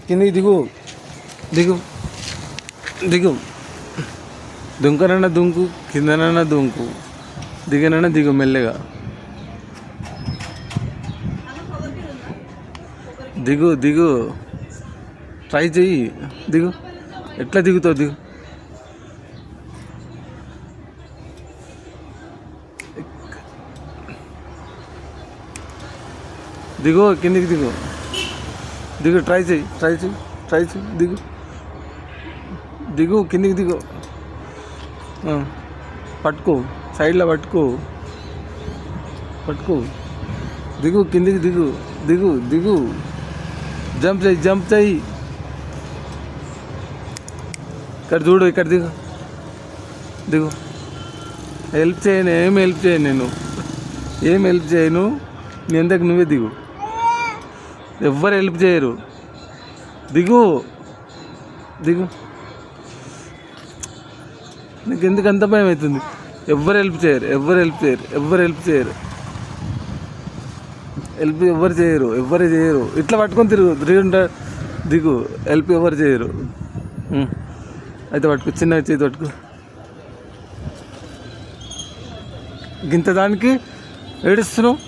కిందికి దిగు, దిగు, దిగు. దుంకనన్నా దుంకు, కిందనన్నా దుంకు, దిగనన్నా దిగు మెల్లగా. దిగు దిగు, ట్రై చెయ్యి, దిగు. ఎట్లా దిగుతావు, దిగు. దిగు, కిందికి దిగు, దిగు. ట్రై చెయ్యి, ట్రై చెయ్యి, ట్రై చెయ్యి, దిగు, దిగు, కిందికి దిగు. పట్టుకో, సైడ్లో పట్టుకో, పట్టుకో. దిగు, కిందికి దిగు, దిగు, దిగు. జంప్ చేయి, జంప్ చేయి. ఇక్కడ చూడు, ఇక్కడ దిగు, దిగు. హెల్ప్ చేయను, ఏం హెల్ప్ చేయను నేను, ఏం హెల్ప్ చేయను. నీ ఎందుకు నువ్వే దిగు. ఎవ్వరు హెల్ప్ చేయరు. దిగు, దిగు. నీకు ఎందుకు అంత భయం అవుతుంది? ఎవ్వరు హెల్ప్ చేయరు, ఎవ్వరు హెల్ప్ చేయరు, ఎవ్వరు హెల్ప్ చేయరు, హెల్ప్ ఎవ్వరు చేయరు, ఎవ్వరు చేయరు. ఇట్లా పట్టుకొని తిరుగు, 300. దిగు, హెల్ప్ ఎవరు చేయరు. అయితే పట్టుకో, చిన్న చేతి పట్టుకో. గింత దానికి ఏడుస్తున్నావు.